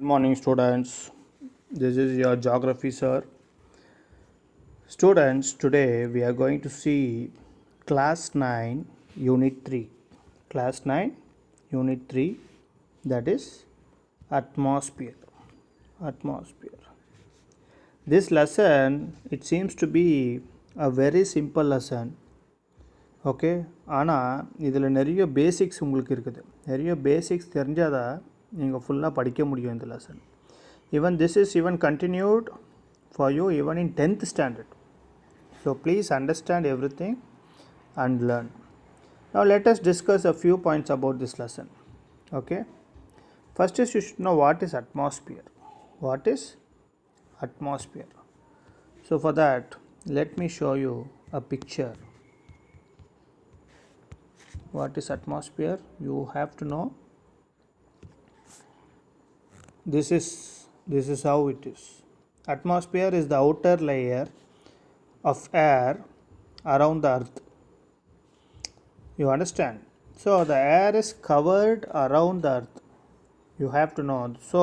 Good morning, students. This is your geography sir. Students, today we are going to see class 9, unit 3. Class 9, unit 3, that is atmosphere. Atmosphere. This lesson, it seems to be a very simple lesson. Okay, ஆனால் இதில் நிறைய basics உங்களுக்கு இருக்குது. நிறைய basics தெரிஞ்சால் தான் நீங்கள் ஃபுல்லாக படிக்க முடியும் இந்த lesson. Even this is even continued for you even in 10th standard. So please understand everything and learn. Now let us discuss a few points about this lesson. Okay. First is you should know what is atmosphere. What is atmosphere? So for that, let me show you a picture. What is atmosphere? You have to know. This is how it is. Atmosphere is the outer layer of air around the earth. You understand? So the air is covered around the earth. You have to know. So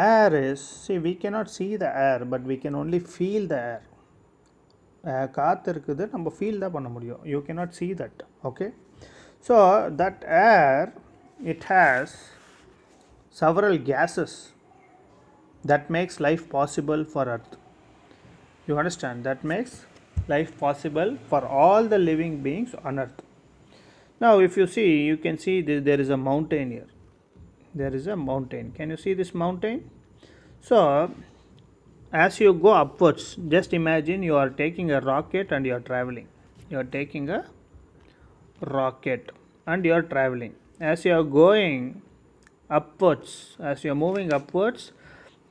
air is, see, we cannot see the air, but we can only feel the air. காற்று இருக்குது, நம்ம feel தான் பண்ண முடியும். You cannot see that. Okay. So that air, it has several gases that makes life possible for earth. You understand? That makes life possible for all the living beings on earth. Now if you see, you can see there is a mountain here. There is a mountain. Can you see this mountain? So as you go upwards, just imagine you are taking a rocket and you are traveling. You are taking a rocket and you are traveling. As you are going upwards, as you are moving upwards,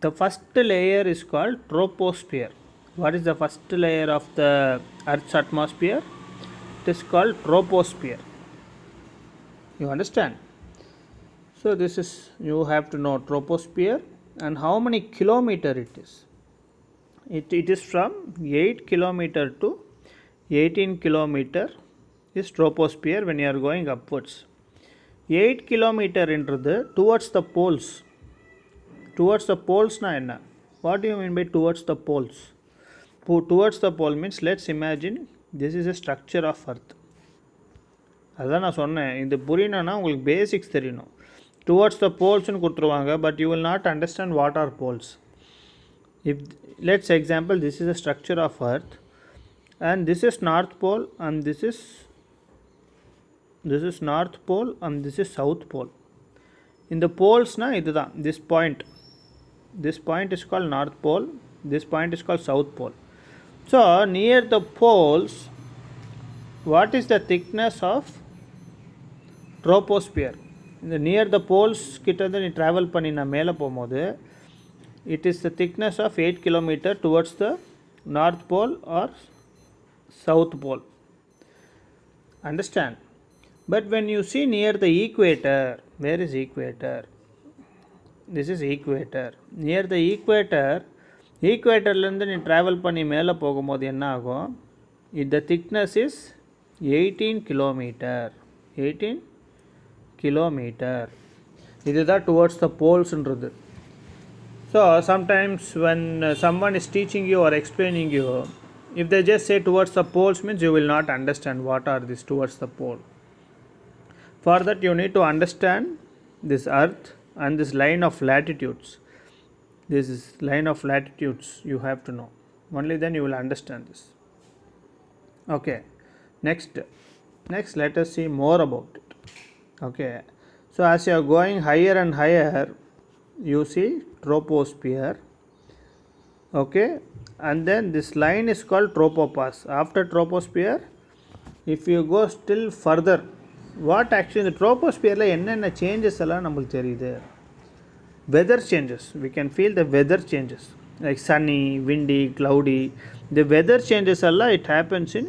the first layer is called troposphere. What is the first layer of the earth's atmosphere? It is called troposphere. You understand? So this is, you have to know troposphere and how many kilometer it is. It is from 8 kilometer to 18 kilometer is troposphere when you are going upwards. 8 kilometer என்றது towards the poles. Towards the poles na enna? What do you mean by towards the poles? Towards the pole means, let's imagine this is a structure of earth. அதான் நான் சொன்னேன், இது புரியணும்னா உங்களுக்கு basics தெரியணும். Towards the போல்ஸ்னு கொடுத்துருவாங்க, but you will not understand what are poles. If let's example, this is a structure of earth and this is north pole and this is north pole and this is south pole. In the poles na idudha, this point is called north pole, this point is called south pole. So near the poles, what is the thickness of troposphere? Near the poles கிட்ட இருந்து நீ travel பண்ணி நான் மேலே போகும்போது, it is the thickness of 8 kilometer towards the north pole or south pole. Understand? But when you see near the equator, where is equator? This is equator. Near the equator, ஈக்குவேட்டர்லேருந்து நீ travel பண்ணி மேலே போகும்போது என்ன ஆகும்? the thickness is 18 kilometer. 18 kilometer. இதுதான் towards the போல்ஸ்ன்றது. So sometimes when someone is teaching you or explaining you, if they just say towards the poles means you will not understand what are these towards the pole. For that you need to understand this earth and this line of latitudes. This is line of latitudes you have to know. Only then you will understand this. Okay. Next let us see more about it. Okay. So as you are going higher and higher, you see troposphere. Okay. And then this line is called tropopause. After troposphere, if you go still further, what actually in the troposphere la enna changes alla namakku theriyudhu? Weather changes. We can feel the weather changes, like sunny, windy, cloudy. The weather changes alla, it happens in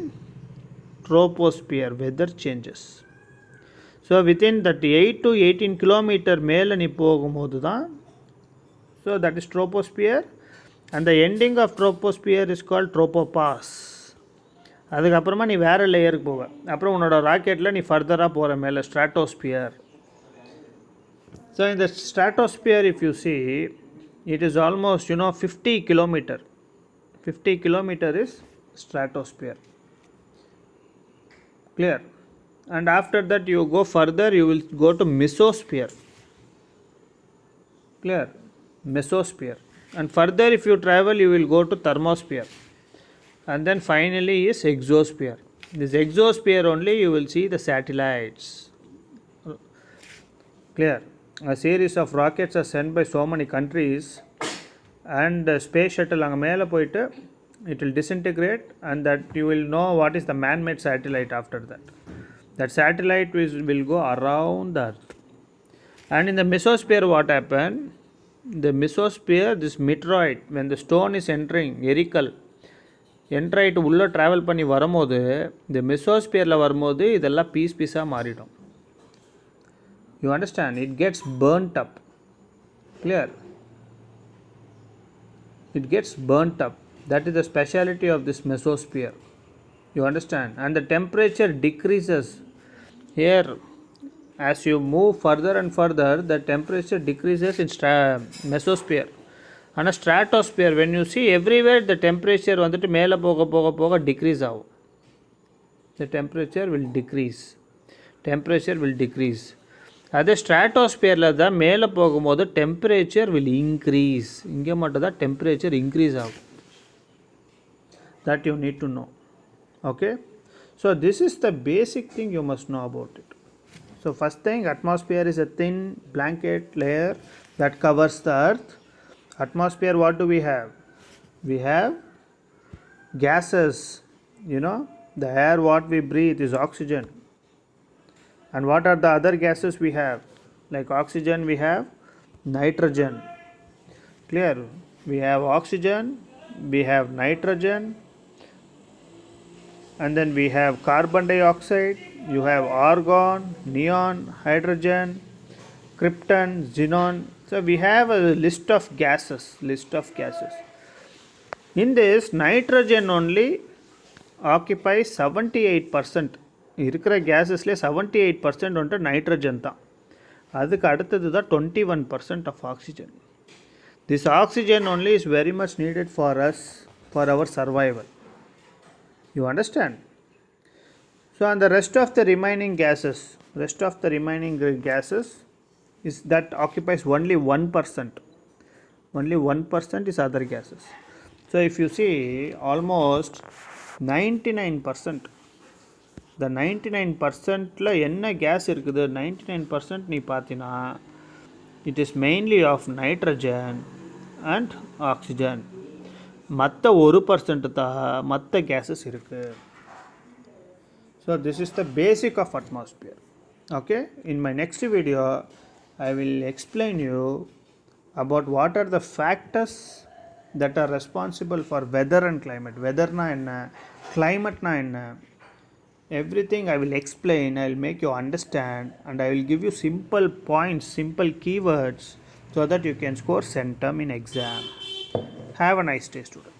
troposphere. Weather changes. So within that 8 to 18 kilometer மேலே நீ போகும்போது தான், so that is troposphere, and the ending of troposphere is called tropopause. அதுக்கப்புறமா நீ வேறு லேயருக்கு போவ. அப்புறம் உன்னோட ராக்கெட்டில் நீ ஃபர்தராக போகிற மேலே stratosphere. So in the stratosphere, if you see, it is almost 50 kilometer. 50 kilometer is stratosphere. Clear? And after that you go further, you will go to mesosphere. Clear? Mesosphere. And further if you travel, you will go to thermosphere. And then finally is exosphere. This exosphere only you will see the satellites. Clear? A series of rockets are sent by so many countries, and the space shuttle அங்கே மேலே போயிட்டு it will disintegrate, and that you will know what is the man-made satellite after that. That satellite will go around the earth. And in the mesosphere, what happened? The mesosphere, this meteoroid, when the stone is entering, எரிக்கல் என்ட்ராயிட்டு உள்ளே travel பண்ணி வரும்போது, இந்த மெசோஸ்பியரில் வரும்போது இதெல்லாம் பீஸாக மாறிடும். You understand? It gets burnt up. Clear? It gets burnt up. That is the speciality of this mesosphere. You understand? And the temperature decreases. Here, as you move further and further, the temperature decreases in mesosphere. And a stratosphere, when you see everywhere, the temperature வந்துட்டு மேலே போக போக போக decrease ஆகும். The temperature will decrease. Temperature will decrease. அதே ஸ்ட்ராட்டோஸ்பியரில் தான் மேலே போகும்போது டெம்பரேச்சர் வில் இன்க்ரீஸ். இங்கே மட்டும் தான் டெம்பரேச்சர் இன்க்ரீஸ் ஆகும். That you need to know. Okay? So this is the basic thing you must know about it. So first thing, atmosphere is a thin blanket layer that covers the earth. Atmosphere, what do we have? We have gases. The air what we breathe is oxygen. And what are the other gases we have? Like oxygen, we have nitrogen. Clear? We have oxygen, we have nitrogen, and then we have carbon dioxide, you have argon, neon, hydrogen, krypton, xenon. So we have a list of gases. In this, nitrogen only occupies 78%. இருக்கிற கேஸஸ்லேயே 78% வந்துட்டு nitrogen தான். அதுக்கு அடுத்தது தான் 21% of oxygen. This oxygen only is very much needed for us, for our survival. You understand? So அந்த rest of the remaining gases is that occupies only 1%. Only 1% is other gases. So if you see, almost 99%, the 99%ல என்ன case இருக்குது, 99% நீ பார்த்தினா it is mainly of nitrogen and oxygen. மற்ற 1% தான் மற்ற gases இருக்குது. So this is the basic of atmosphere. Okay? In my next video, I will explain you about what are the factors that are responsible for weather and climate. Weather na enna, climate na enna. Everything I will explain, I will make you understand, and I will give you simple points, simple keywords, so that you can score centum in exam. Have a nice day, student.